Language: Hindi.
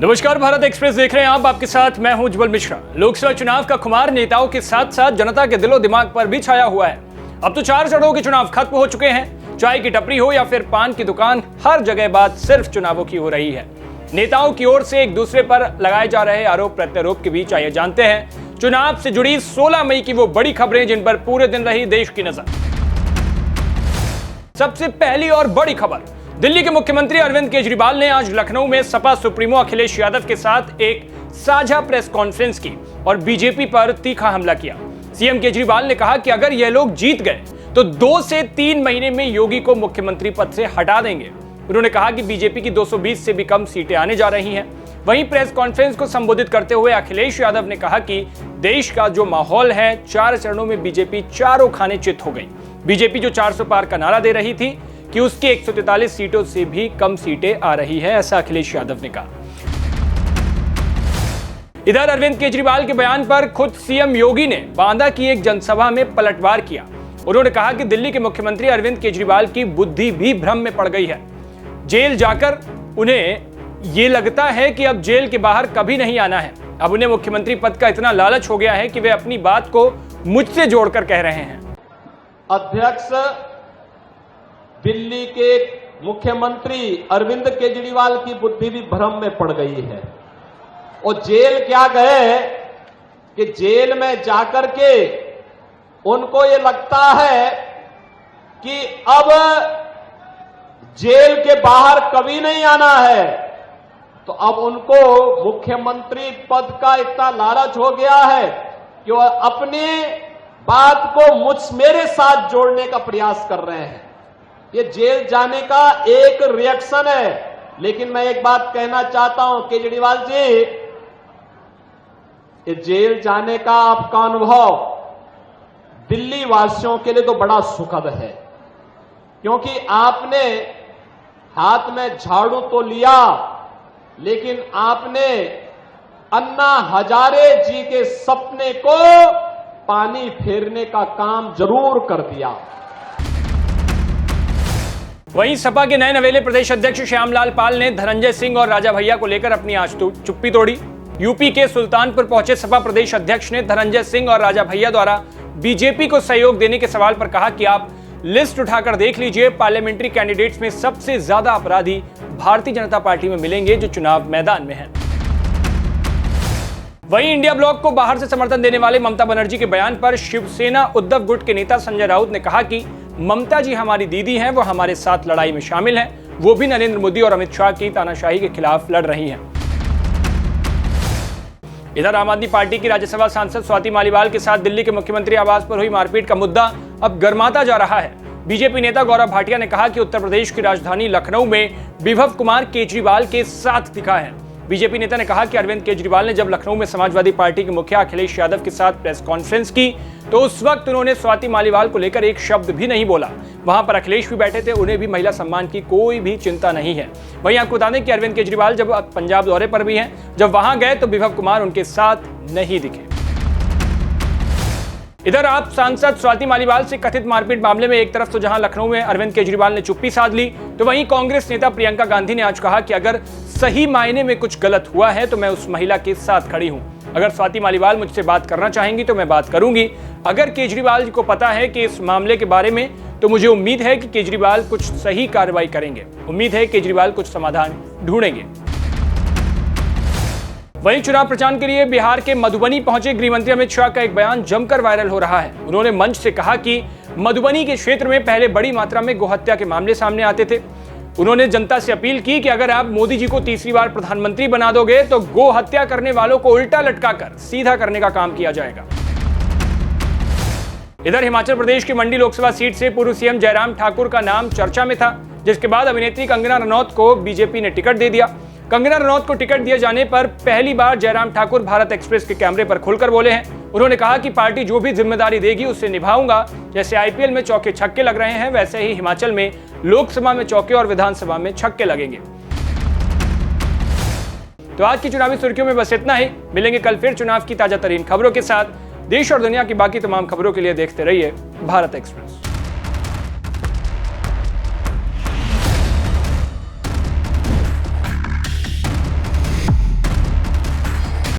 नमस्कार, भारत एक्सप्रेस देख रहे हैं आप। आपके साथ मैं हूं उज्जवल मिश्रा। लोकसभा चुनाव का खुमार नेताओं के साथ साथ जनता के दिलो दिमाग पर भी छाया हुआ है। अब तो 4 चरणों के चुनाव खत्म हो चुके हैं। चाय की टपरी हो या फिर पान की दुकान, हर जगह बात सिर्फ चुनावों की हो रही है। नेताओं की ओर से एक दूसरे पर लगाए जा रहे आरोप प्रत्यारोप के बीच आइए जानते हैं चुनाव से जुड़ी 16 मई की वो बड़ी खबरें जिन पर पूरे दिन रही देश की नजर। सबसे पहली और बड़ी खबर, दिल्ली के मुख्यमंत्री अरविंद केजरीवाल ने आज लखनऊ में सपा सुप्रीमो अखिलेश यादव के साथ एक साझा प्रेस कॉन्फ्रेंस की और बीजेपी पर तीखा हमला किया। सीएम केजरीवाल ने कहा कि अगर ये लोग जीत गए तो 2 से 3 महीने में योगी को मुख्यमंत्री पद से हटा देंगे। उन्होंने कहा कि बीजेपी की 220 से भी कम सीटें आने जा रही हैं। वहीं प्रेस कॉन्फ्रेंस को संबोधित करते हुए अखिलेश यादव ने कहा कि देश का जो माहौल है, 4 चरणों में बीजेपी चारों खाने चित हो गई। बीजेपी जो 400 पार का नारा दे रही थी कि उसकी 143 सीटों से भी कम सीटें आ रही है, ऐसा अखिलेश यादव ने कहा। इधर अरविंद केजरीवाल के बयान पर खुद सीएम योगी ने बांदा की एक जनसभा में पलटवार किया। उन्होंने कहा कि दिल्ली के मुख्यमंत्री अरविंद केजरीवाल की बुद्धि भी भ्रम में पड़ गई है। जेल जाकर उन्हें यह लगता है कि अब जेल के बाहर कभी नहीं आना है। अब उन्हें मुख्यमंत्री पद का इतना लालच हो गया है कि वे अपनी बात को मुझसे जोड़कर कह रहे हैं। अध्यक्ष, दिल्ली के मुख्यमंत्री अरविंद केजरीवाल की बुद्धि भी भ्रम में पड़ गई है। और जेल क्या गए कि जेल में जाकर के उनको ये लगता है कि अब जेल के बाहर कभी नहीं आना है। तो अब उनको मुख्यमंत्री पद का इतना लालच हो गया है कि वह अपनी बात को मेरे साथ जोड़ने का प्रयास कर रहे हैं। ये जेल जाने का एक रिएक्शन है। लेकिन मैं एक बात कहना चाहता हूं केजरीवाल जी, ये जेल जाने का आपका अनुभव दिल्ली वासियों के लिए तो बड़ा सुखद है, क्योंकि आपने हाथ में झाड़ू तो लिया, लेकिन आपने अन्ना हजारे जी के सपने को पानी फेरने का काम जरूर कर दिया। वहीं सपा के नए नवेले प्रदेश अध्यक्ष श्यामलाल पाल ने धनंजय सिंह और राजा भैया को लेकर अपनी आज चुप्पी तोड़ी। यूपी के सुल्तानपुर पहुंचे सपा प्रदेश अध्यक्ष ने धनंजय सिंह और राजा भैया द्वारा बीजेपी को सहयोग देने के सवाल पर कहा कि आप लिस्ट उठाकर देख लीजिए, पार्लियामेंट्री कैंडिडेट्स में सबसे ज्यादा अपराधी भारतीय जनता पार्टी में मिलेंगे जो चुनाव मैदान में है। वहीं इंडिया ब्लॉक को बाहर से समर्थन देने वाले ममता बनर्जी के बयान पर शिवसेना उद्धव गुट के नेता संजय राउत ने कहा कि ममता जी हमारी दीदी हैं, वो हमारे साथ लड़ाई में शामिल हैं। वो भी नरेंद्र मोदी और अमित शाह की तानाशाही के खिलाफ लड़ रही हैं। इधर आम आदमी पार्टी की राज्यसभा सांसद स्वाति मालीवाल के साथ दिल्ली के मुख्यमंत्री आवास पर हुई मारपीट का मुद्दा अब गर्माता जा रहा है। बीजेपी नेता गौरव भाटिया ने कहा कि उत्तर प्रदेश की राजधानी लखनऊ में विभव कुमार केजरीवाल के साथ दिखा है। बीजेपी नेता ने कहा कि अरविंद केजरीवाल ने जब लखनऊ में समाजवादी पार्टी के मुखिया अखिलेश यादव के साथ प्रेस कॉन्फ्रेंस की तो उस वक्त उन्होंने स्वाति मालीवाल को लेकर एक शब्द भी नहीं बोला। वहां पर अखिलेश भी बैठे थे, उन्हें भी महिला सम्मान की कोई भी चिंता नहीं है। वहीं आपको बता दें कि अरविंद केजरीवाल जब पंजाब दौरे पर भी हैं, जब वहां गए तो विभव कुमार उनके साथ नहीं दिखे। इधर आप सांसद स्वाति मालीवाल से कथित मारपीट मामले में एक तरफ तो जहां लखनऊ में अरविंद केजरीवाल ने चुप्पी साध ली, तो वहीं कांग्रेस नेता प्रियंका गांधी ने आज कहा कि अगर सही मायने में कुछ गलत हुआ है तो मैं उस महिला के साथ खड़ी हूं। अगर स्वाति मालीवाल मुझसे बात करना चाहेंगी तो मैं बात करूंगी। अगर केजरीवाल जी को पता है कि इस मामले के बारे में, तो मुझे उम्मीद है कि केजरीवाल कुछ सही कार्रवाई करेंगे। उम्मीद है केजरीवाल कुछ समाधान ढूंढेंगे। वहीं चुनाव प्रचार के लिए बिहार के मधुबनी पहुंचे गृहमंत्री अमित शाह का एक बयान जमकर वायरल हो रहा है। उन्होंने मंच से कहा कि मधुबनी के क्षेत्र में पहले बड़ी मात्रा में गोहत्या के मामले सामने आते थे। उन्होंने जनता से अपील की कि अगर आप मोदी जी को तीसरी बार प्रधानमंत्री बना दोगे तो गो हत्या करने वालों को उल्टा लटकाकर सीधा करने का काम किया जाएगा। इधर हिमाचल प्रदेश की मंडी लोकसभा सीट से पूर्व सीएम जयराम ठाकुर का नाम चर्चा में था, जिसके बाद अभिनेत्री कंगना रनौत को बीजेपी ने टिकट दे दिया। कंगना रनौत को टिकट दिए जाने पर पहली बार जयराम ठाकुर भारत एक्सप्रेस के कैमरे पर खुलकर बोले हैं। उन्होंने कहा कि पार्टी जो भी जिम्मेदारी देगी उससे निभाऊंगा। जैसे आईपीएल में चौके छक्के लग रहे हैं, वैसे ही हिमाचल में लोकसभा में चौके और विधानसभा में छक्के लगेंगे। तो आज की चुनावी सुर्खियों में बस इतना ही। मिलेंगे कल फिर चुनाव की ताजा तरीन खबरों के साथ। देश और दुनिया की बाकी तमाम खबरों के लिए देखते रहिए भारत एक्सप्रेस।